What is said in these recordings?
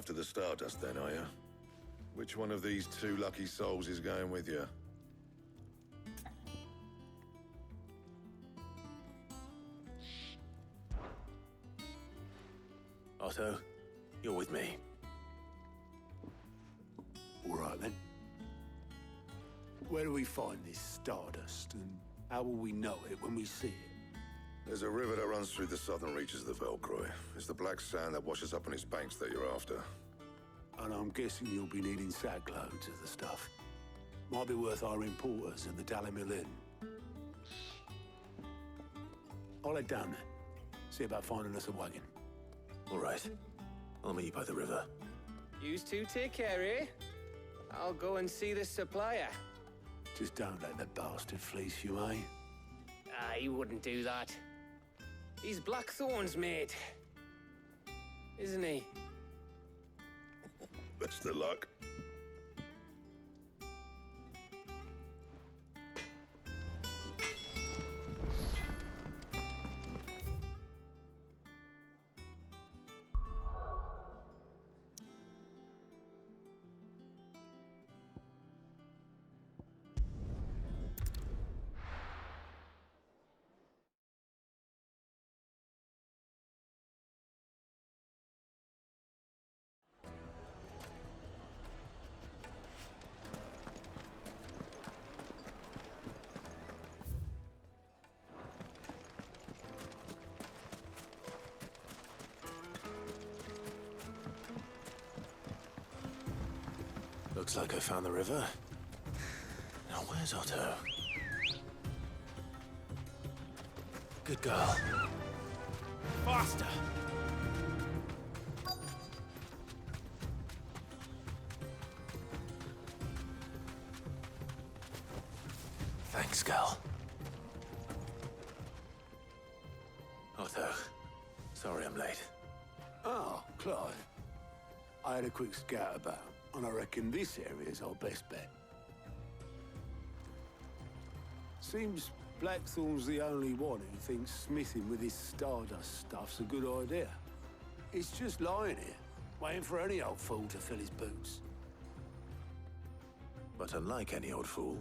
after the Stardust then, are you? Which one of these two lucky souls is going with you? Otto, you're with me. All right, then. Where do we find this Stardust, and how will we know it when we see it? There's a river that runs through the southern reaches of the Velcroy. It's the black sand that washes up on its banks that you're after. And I'm guessing you'll be needing sack loads of the stuff. Might be worth hiring porters at the Dalimil Inn. I'll head down there. See about finding us a wagon. All right. I'll meet you by the river. Yous two take care, eh? I'll go and see this supplier. Just don't let the bastard fleece you, eh? Ah, he wouldn't do that. He's Blackthorn's mate. Isn't he? Best of luck. Looks like I found the river. Now where's Otto? Good girl. Faster! Thanks, girl. Otto, sorry I'm late. Oh, Clive. I had a quick scout about, and I reckon this area's our best bet. Seems Blackthorn's the only one who thinks smithing with his Stardust stuff's a good idea. It's just lying here, waiting for any old fool to fill his boots. But unlike any old fool,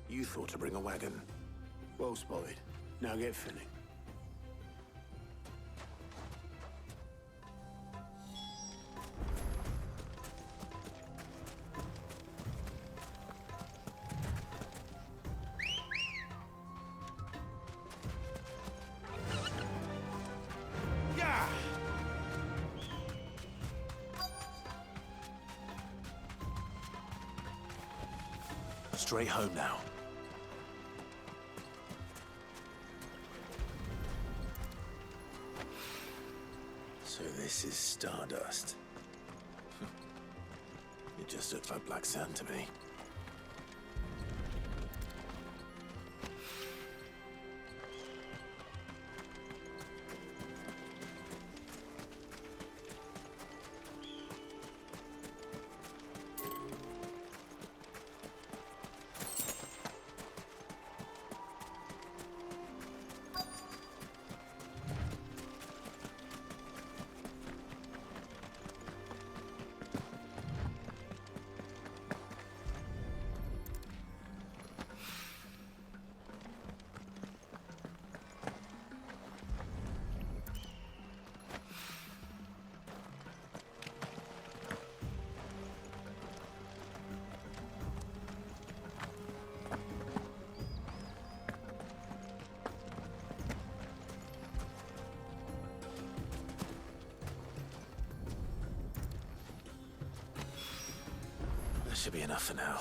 you thought to bring a wagon. Well spotted. Now get filling. Straight home now. So this is Stardust. It just looks like black sand to me. That should be enough for now.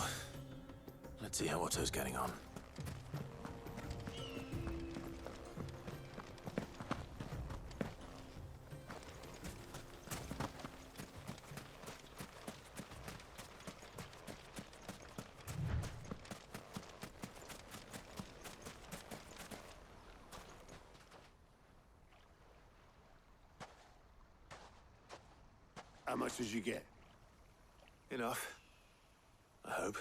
Let's see how Otto's getting on. How much did you get? Enough. I hope.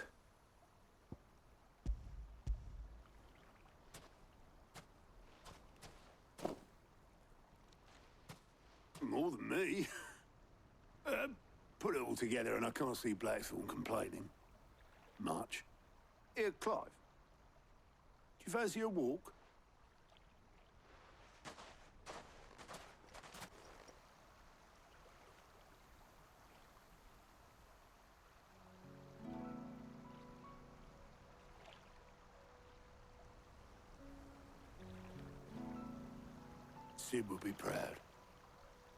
More than me. Put it all together and I can't see Blackthorn complaining. Much. Here, Clive. Do you fancy a walk? Sid will be proud.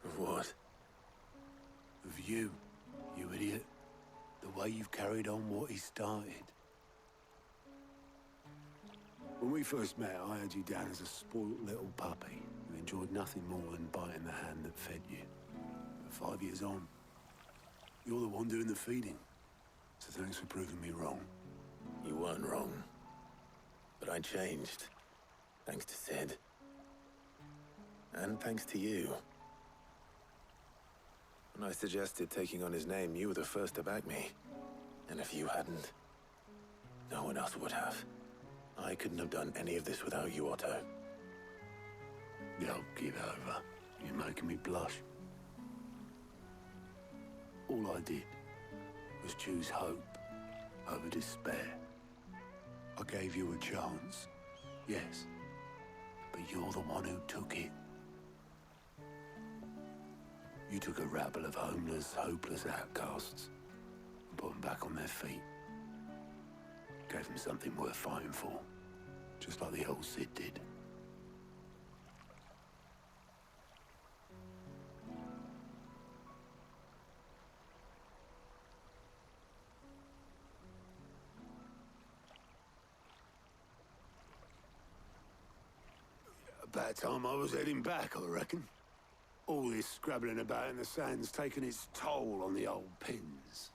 Of what? Of you, you idiot. The way you've carried on what he started. When we first met, I had you down as a spoilt little puppy who enjoyed nothing more than biting the hand that fed you. But 5 years on, you're the one doing the feeding. So thanks for proving me wrong. You weren't wrong. But I changed. Thanks to Sid. And thanks to you. When I suggested taking on his name, you were the first to back me. And if you hadn't, no one else would have. I couldn't have done any of this without you, Otto. Yo, give over. You're making me blush. All I did was choose hope over despair. I gave you a chance, yes, but you're the one who took it. You took a rabble of homeless, hopeless outcasts and put them back on their feet. Gave them something worth fighting for, just like the old Sid did. About time I was heading back, I reckon. All this scrabbling about in the sand's taken its toll on the old pins.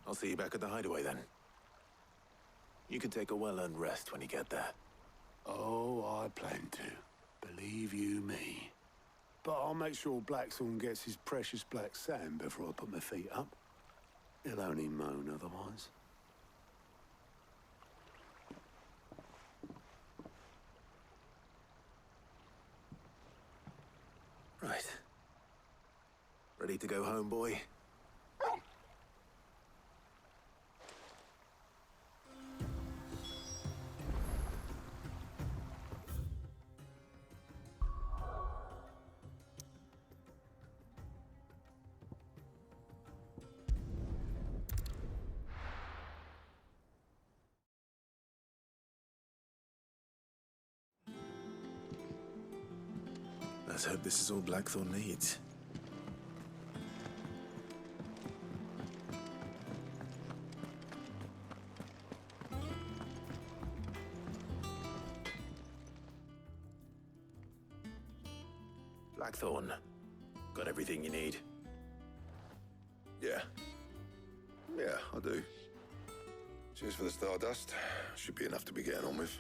I'll see you back at the hideaway then. You can take a well-earned rest when you get there. Oh, I plan to. Believe you me. But I'll make sure Blackthorn gets his precious black sand before I put my feet up. He'll only moan otherwise. Right. Ready to go home, boy? Let's hope this is all Blackthorn needs. Blackthorn, got everything you need? Yeah. Yeah, I do. Cheers for the Stardust. Should be enough to be getting on with.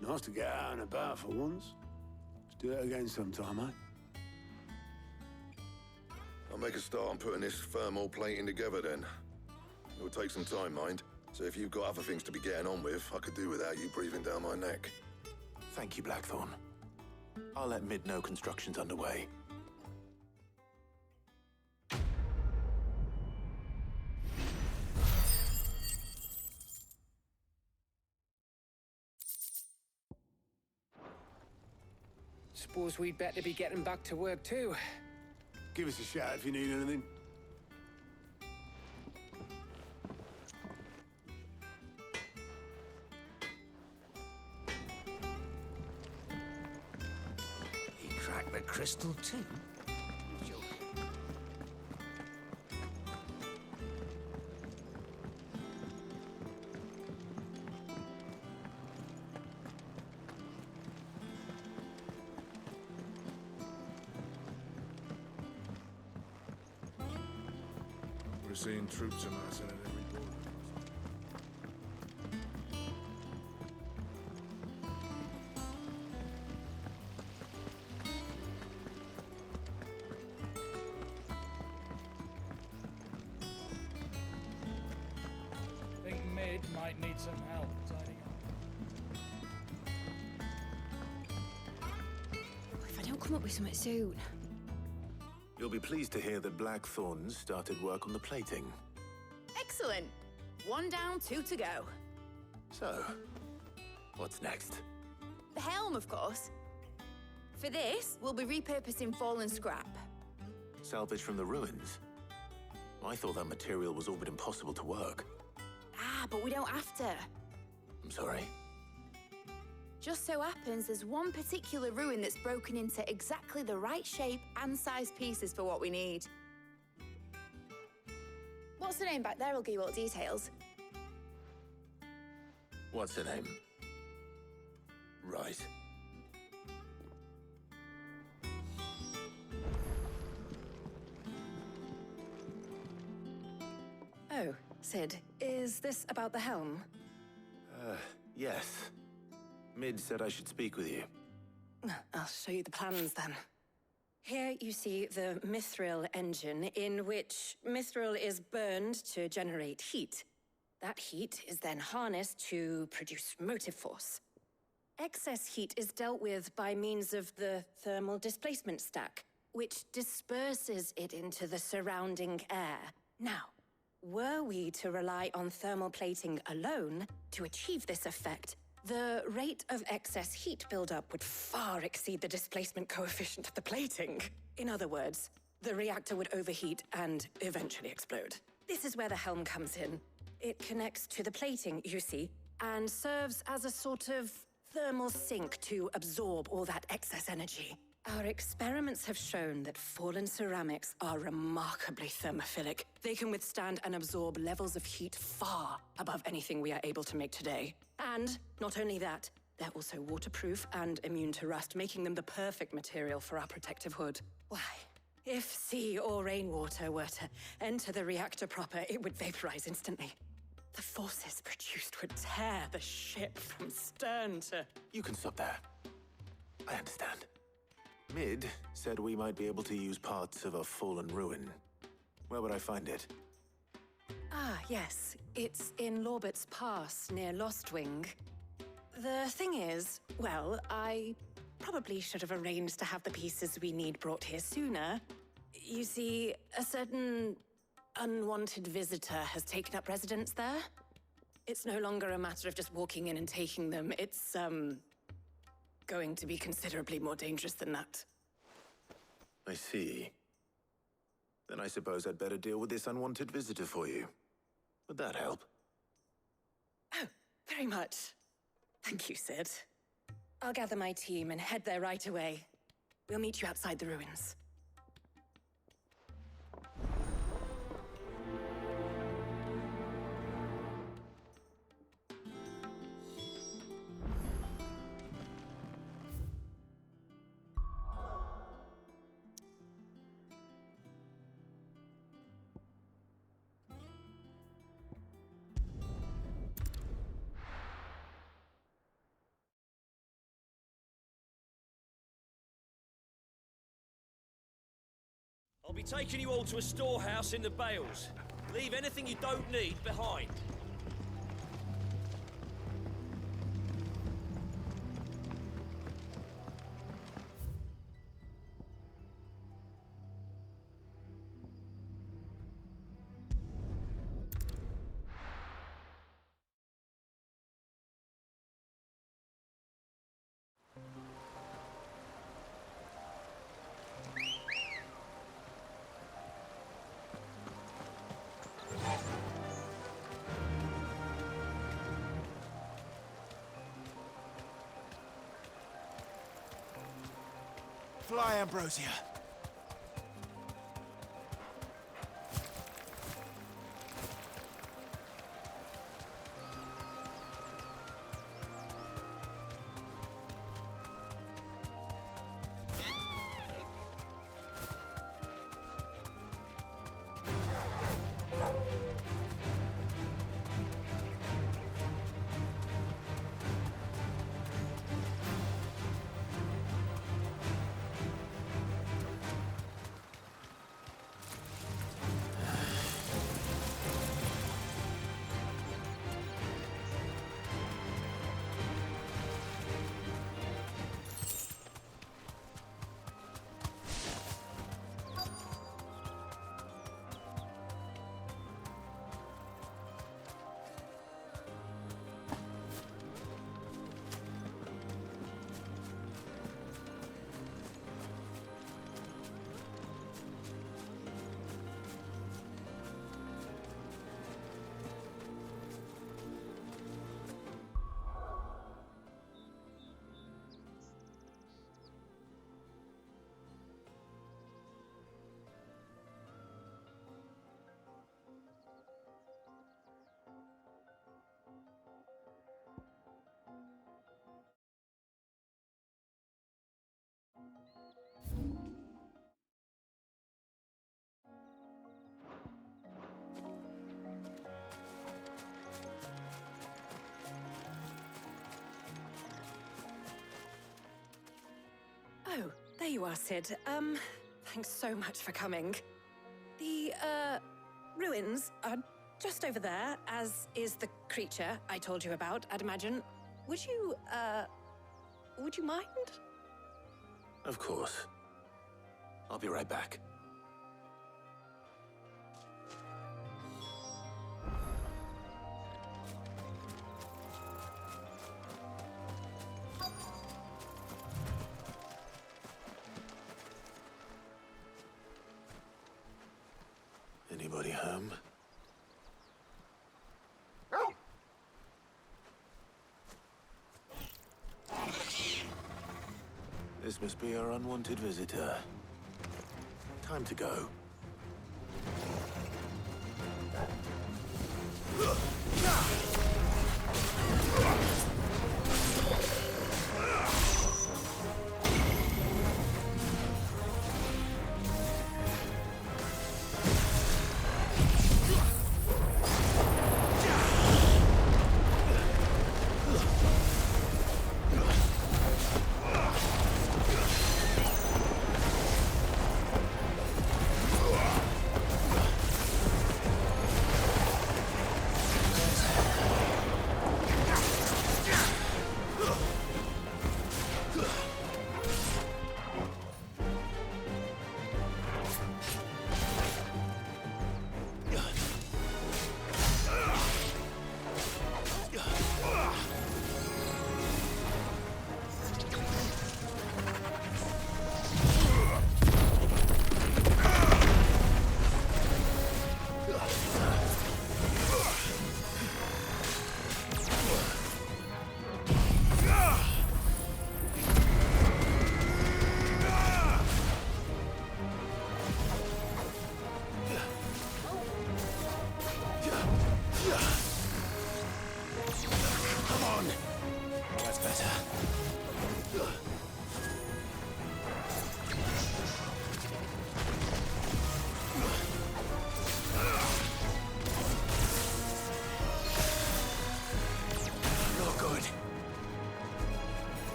Nice to get out and about for once. Let's do it again sometime, eh? I'll make a start on putting this thermal plating together then. It'll take some time, mind. So if you've got other things to be getting on with, I could do without you breathing down my neck. Thank you, Blackthorn. I'll let Mid know construction's underway. Suppose we'd better be getting back to work too. Give us a shout if you need anything. He cracked the crystal too. We're seeing troops amassing at every border. Think Mid might need some help tidying up. If I don't come up with something soon. You're You'll be pleased to hear that Blackthorn started work on the plating. Excellent. 1 down, 2 to go. So, what's next? The helm, of course. For this, we'll be repurposing fallen scrap. Salvage from the ruins? I thought that material was all but impossible to work. Ah, but we don't have to. I'm sorry. Just so happens there's one particular ruin that's broken into exactly the right shape and size pieces for what we need. What's the name back there? I'll give you all the details. What's her name? Right. Oh, Sid, is this about the helm? Yes. Mid said I should speak with you. I'll show you the plans then. Here you see the Mithril engine, in which Mithril is burned to generate heat. That heat is then harnessed to produce motive force. Excess heat is dealt with by means of the thermal displacement stack, which disperses it into the surrounding air. Now, were we to rely on thermal plating alone to achieve this effect, the rate of excess heat buildup would far exceed the displacement coefficient of the plating. In other words, the reactor would overheat and eventually explode. This is where the helm comes in. It connects to the plating, you see, and serves as a sort of thermal sink to absorb all that excess energy. Our experiments have shown that fallen ceramics are remarkably thermophilic. They can withstand and absorb levels of heat far above anything we are able to make today. And not only that, they're also waterproof and immune to rust, making them the perfect material for our protective hood. Why, if sea or rainwater were to enter the reactor proper, it would vaporize instantly. The forces produced would tear the ship from stern to... You can stop there. I understand. Mid said we might be able to use parts of a fallen ruin. Where would I find it? Ah, yes. It's in Lorbert's Pass, near Lostwing. The thing is, well, I probably should have arranged to have the pieces we need brought here sooner. You see, a certain unwanted visitor has taken up residence there. It's no longer a matter of just walking in and taking them. It's, going to be considerably more dangerous than that. I see. Then I suppose I'd better deal with this unwanted visitor for you. Would that help? Oh, very much. Thank you, Sid. I'll gather my team and head there right away. We'll meet you outside the ruins. I'll be taking you all to a storehouse in the Bales. Leave anything you don't need behind. Fly, Ambrosia. There you are, Sid. Thanks so much for coming. The, ruins are just over there, as is the creature I told you about, I'd imagine. Would you mind? Of course. I'll be right back. Anybody home? This must be our unwanted visitor. Time to go.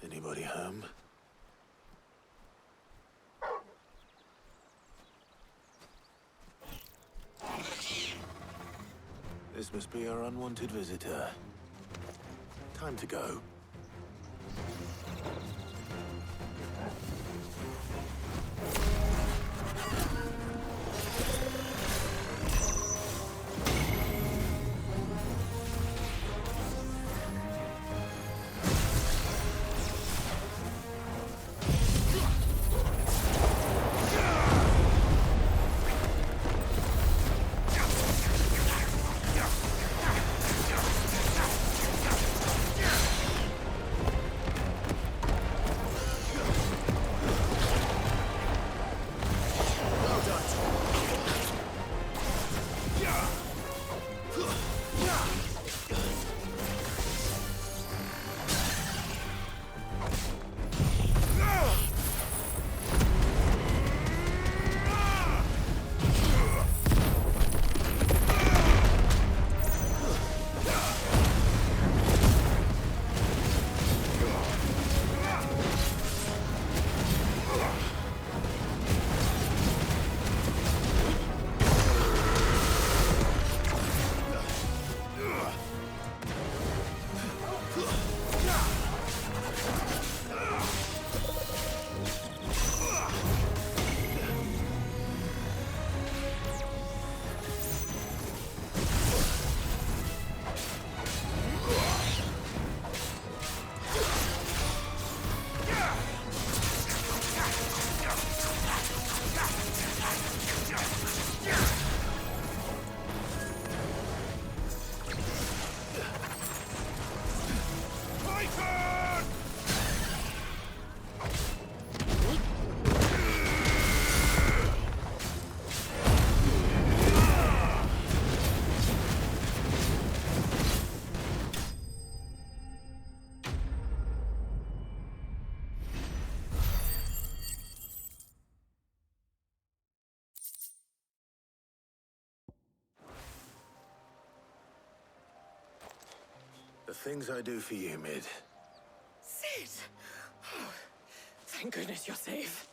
Anybody home? This must be our unwanted visitor. Time to go. The things I do for you, Mid. Sid! Oh, thank goodness you're safe.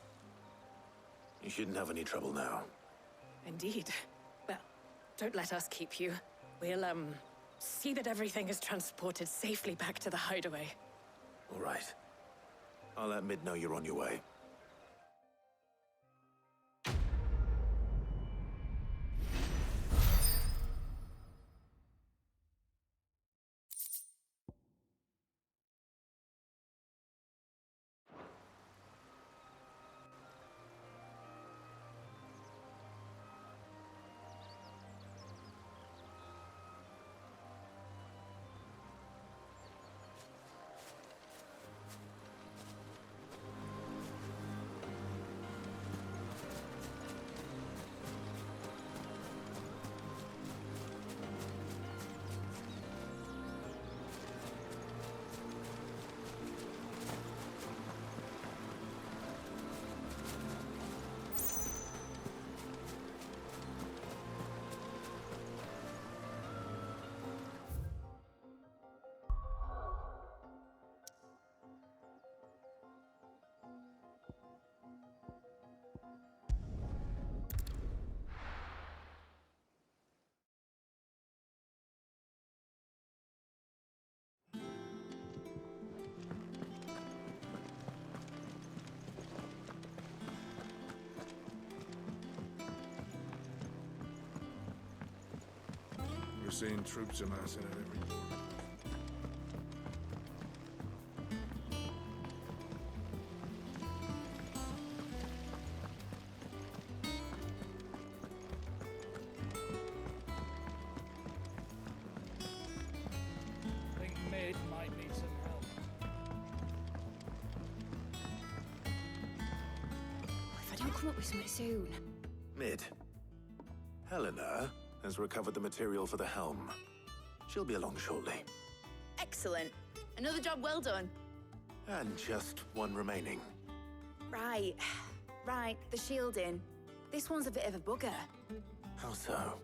You shouldn't have any trouble now. Indeed. Well, don't let us keep you. We'll, see that everything is transported safely back to the hideaway. All right. I'll let Mid know you're on your way. We're seeing troops amassing at every corner. I think Mid might need some help. If I don't come up with something soon. Mid. Helena has recovered the material for the helm. She'll be along shortly. Excellent. Another job well done. And just one remaining. Right. Right, the shielding. This one's a bit of a bugger. How so?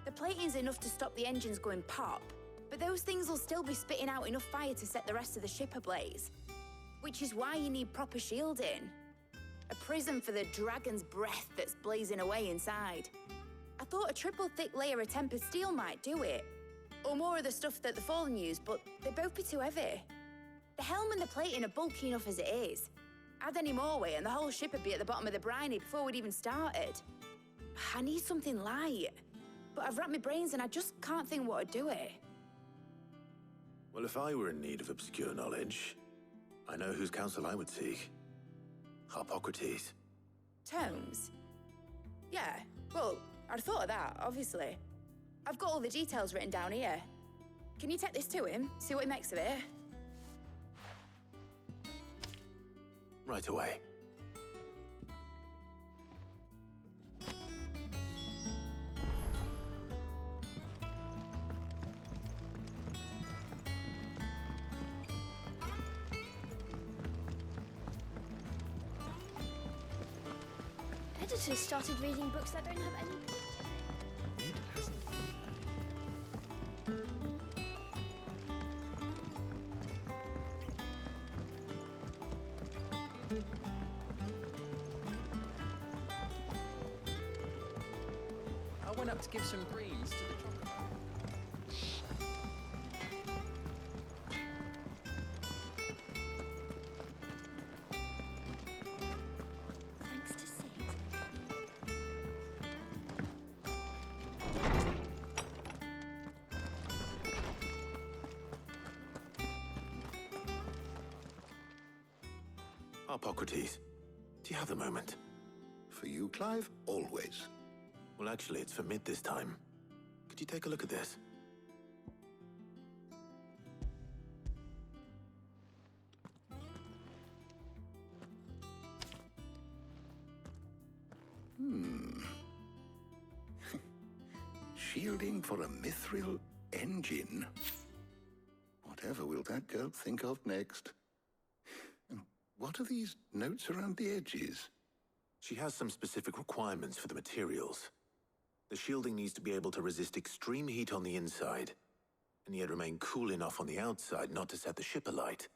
The plating's enough to stop the engines going pop, but those things will still be spitting out enough fire to set the rest of the ship ablaze. Which is why you need proper shielding. A prison for the dragon's breath that's blazing away inside. I thought a triple thick layer of tempered steel might do it. Or more of the stuff that the Fallen use, but they'd both be too heavy. The helm and the plating are bulky enough as it is. Add any more weight and the whole ship would be at the bottom of the briny before we'd even started. I need something light. But I've racked my brains and I just can't think what would do it. Well, if I were in need of obscure knowledge, I know whose counsel I would seek. Harpocrates. Tomes? Yeah, well, I'd thought of that, obviously. I've got all the details written down here. Can you take this to him, see what he makes of it? Right away. Editors started reading books that don't have any page. I went up to give some greens to the chocolate. Thanks to Sid. Harpocrates, do you have the moment? For you, Clive? Always. Well, actually, it's for Mid this time. Could you take a look at this? Shielding for a mithril engine. Whatever will that girl think of next? And what are these notes around the edges? She has some specific requirements for the materials. The shielding needs to be able to resist extreme heat on the inside and yet remain cool enough on the outside not to set the ship alight,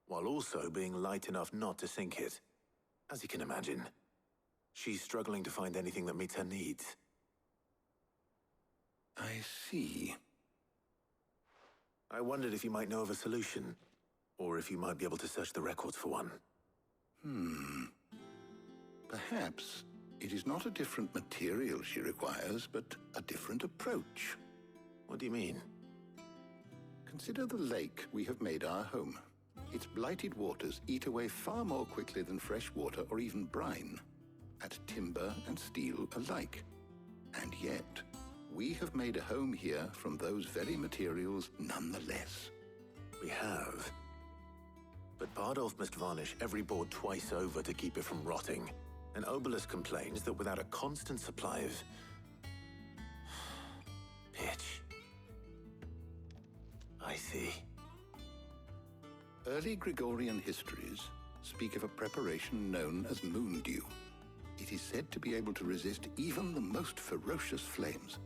while also being light enough not to sink it. As you can imagine, she's struggling to find anything that meets her needs. I see. I wondered if you might know of a solution, or if you might be able to search the records for one. Perhaps it is not a different material she requires, but a different approach. What do you mean? Consider the lake we have made our home. Its blighted waters eat away far more quickly than fresh water or even brine, at timber and steel alike. And yet, we have made a home here from those very materials nonetheless. We have. But Bardolph must varnish every board twice over to keep it from rotting. And Obelus complains that without a constant supply of pitch. I see. Early Gregorian histories speak of a preparation known as moondew. It is said to be able to resist even the most ferocious flames.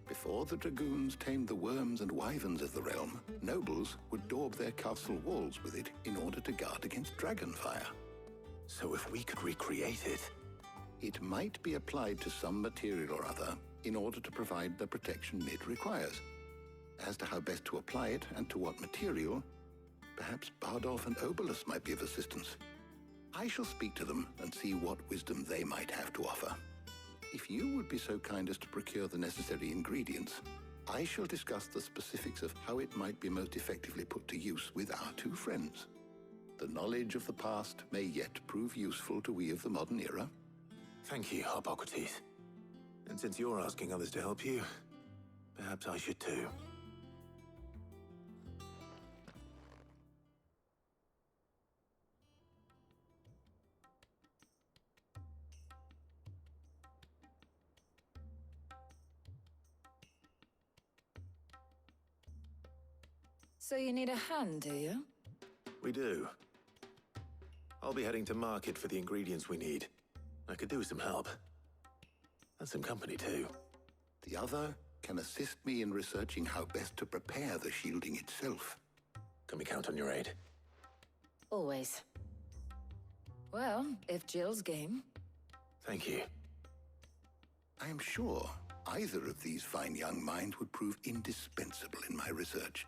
Before the dragoons tamed the worms and wyverns of the realm, nobles would daub their castle walls with it in order to guard against dragonfire. So if we could recreate it... It might be applied to some material or other in order to provide the protection it requires. As to how best to apply it and to what material, perhaps Bardolph and Obelus might be of assistance. I shall speak to them and see what wisdom they might have to offer. If you would be so kind as to procure the necessary ingredients, I shall discuss the specifics of how it might be most effectively put to use with our two friends. The knowledge of the past may yet prove useful to we of the modern era. Thank you, Harpocrates. And since you're asking others to help you, perhaps I should too. So you need a hand, do you? We do. I'll be heading to market for the ingredients we need. I could do with some help. And some company, too. The other can assist me in researching how best to prepare the shielding itself. Can we count on your aid? Always. Well, if Jill's game. Thank you. I am sure either of these fine young minds would prove indispensable in my research.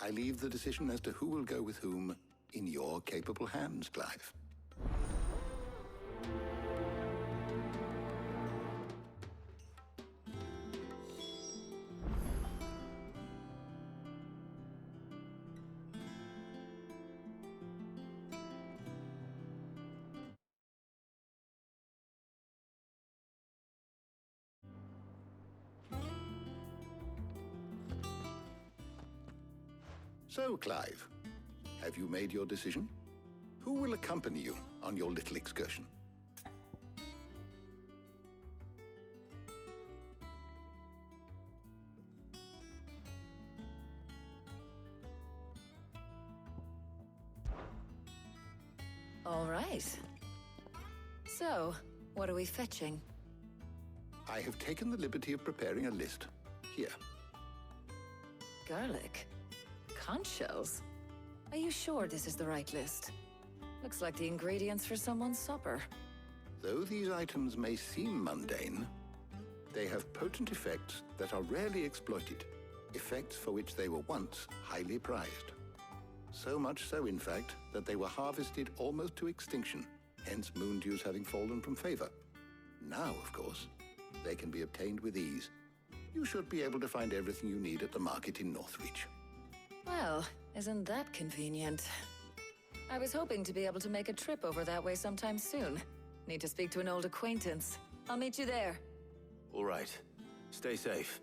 I leave the decision as to who will go with whom in your capable hands, Clive. So, Clive, have you made your decision? Who will accompany you on your little excursion? All right. So, what are we fetching? I have taken the liberty of preparing a list. Here. Garlic. Conch shells. Are you sure this is the right list? Looks like the ingredients for someone's supper. Though these items may seem mundane, they have potent effects that are rarely exploited, effects for which they were once highly prized. So much so, in fact, that they were harvested almost to extinction, hence moondews having fallen from favor. Now, of course, they can be obtained with ease. You should be able to find everything you need at the market in Northreach. Well, isn't that convenient? I was hoping to be able to make a trip over that way sometime soon. Need to speak to an old acquaintance. I'll meet you there. All right. Stay safe.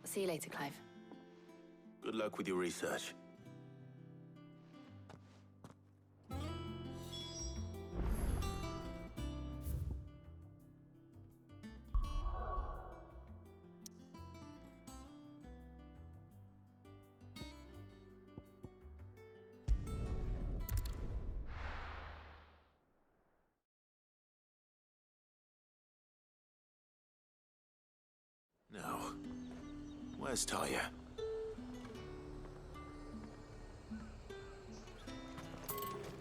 See you later, Clive. Good luck with your research. Where's Talia?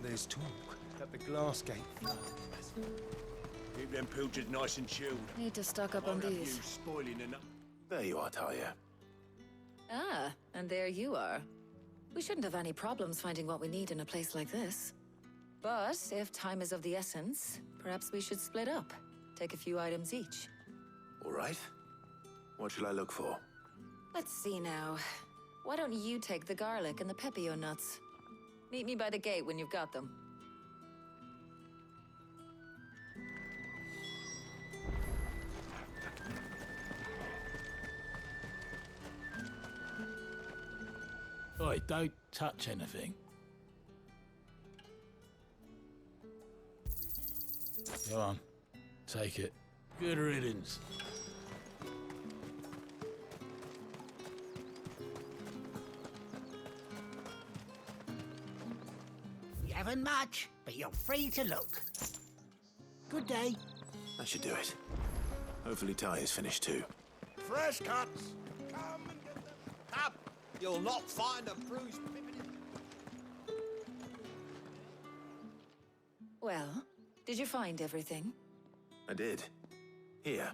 There's talk at the glass gate. Keep them pilchers nice and chilled. Need to stock up on Won't have these. you spoiling enough. There you are, Talia. Ah, and there you are. We shouldn't have any problems finding what we need in a place like this. But if time is of the essence, perhaps we should split up. Take a few items each. All right. What shall I look for? Let's see now. Why don't you take the garlic and the pepio nuts? Meet me by the gate when you've got them. Oi, don't touch anything. Go on, take it. Good riddance. You haven't much, but you're free to look. Good day. That should do it. Hopefully Talia's finished too. Fresh cuts! Come and get them. Come! You'll not find a bruised pippin. Well, did you find everything? I did. Here.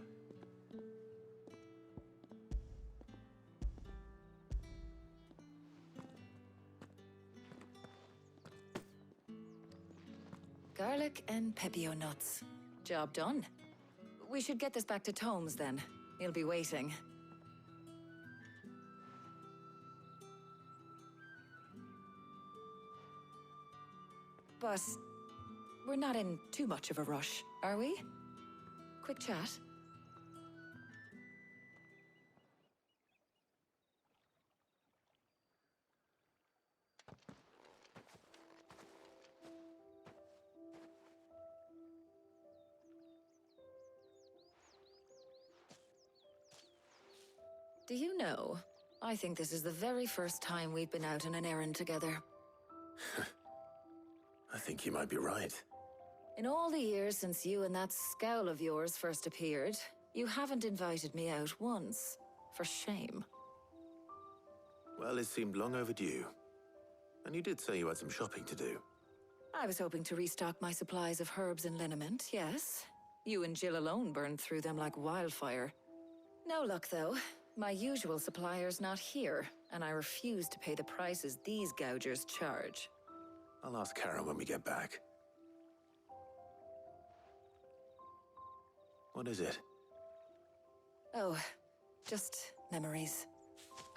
Garlic and pepio nuts. Job done. We should get this back to Tomes then. He'll be waiting. But we're not in too much of a rush, are we? Quick chat. Do you know, I think this is the very first time we've been out on an errand together. I think you might be right. In all the years since you and that scowl of yours first appeared, you haven't invited me out once. For shame. Well, it seemed long overdue. And you did say you had some shopping to do. I was hoping to restock my supplies of herbs and liniment, yes. You and Jill alone burned through them like wildfire. No luck, though. My usual supplier's not here, and I refuse to pay the prices these gougers charge. I'll ask Karen when we get back. What is it? Oh, just memories.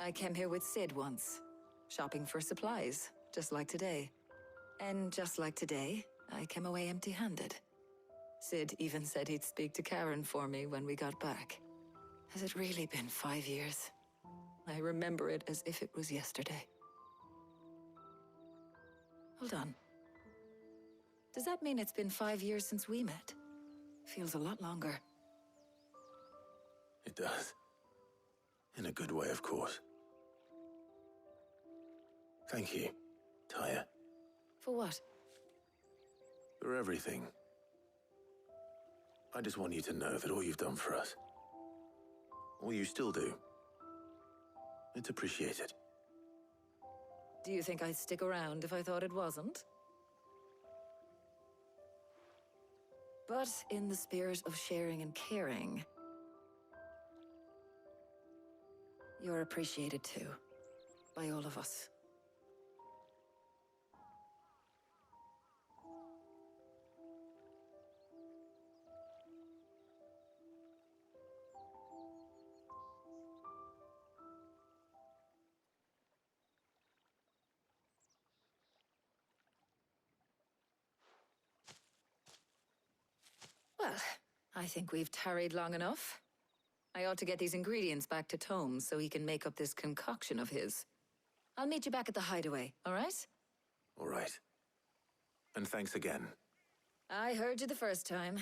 I came here with Sid once, shopping for supplies, just like today. And just like today, I came away empty-handed. Sid even said he'd speak to Karen for me when we got back. Has it really been 5 years? I remember it as if it was yesterday. Hold on. Does that mean it's been 5 years since we met? Feels a lot longer. It does. In a good way, of course. Thank you, Taya. For what? For everything. I just want you to know that all you've done for us, all you still do, it's appreciated. Do you think I'd stick around if I thought it wasn't? But in the spirit of sharing and caring, you're appreciated too, by all of us. Well, I think we've tarried long enough. I ought to get these ingredients back to Tomes so he can make up this concoction of his. I'll meet you back at the hideaway, all right? All right. And thanks again. I heard you the first time.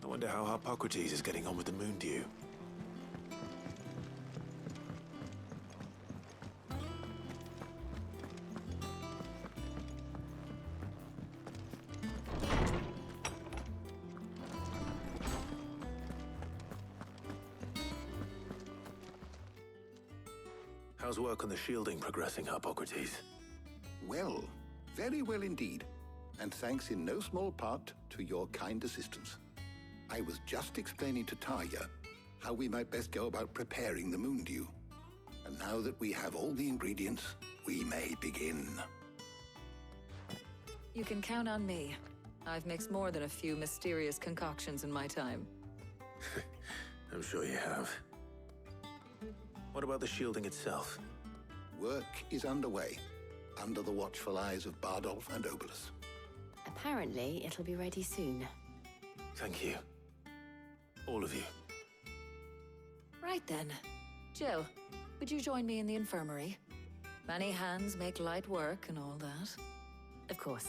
I wonder how Hippocrates is getting on with the moon dew. How's work on the shielding progressing, Hippocrates? Well, very well indeed. And thanks in no small part to your kind assistance. I was just explaining to Tarja how we might best go about preparing the moon dew. And now that we have all the ingredients, we may begin. You can count on me. I've mixed more than a few mysterious concoctions in my time. I'm sure you have. What about the shielding itself? Work is underway, under the watchful eyes of Bardolph and Obolus. Apparently, it'll be ready soon. Thank you. All of you. Right then. Jill, would you join me in the infirmary? Many hands make light work and all that. Of course.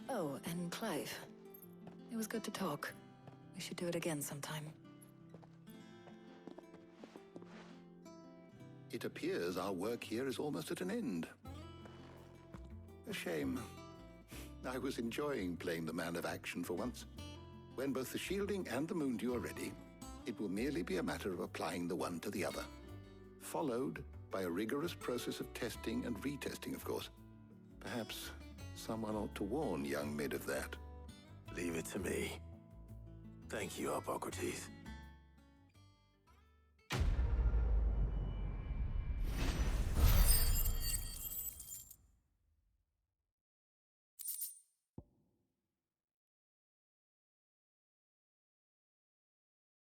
Oh, and Clive. It was good to talk. We should do it again sometime. It appears our work here is almost at an end. A shame. I was enjoying playing the man of action for once. When both the shielding and the moon dew are ready, it will merely be a matter of applying the one to the other. Followed by a rigorous process of testing and retesting, of course. Perhaps someone ought to warn young Mid of that. Leave it to me. Thank you, Hippocrates.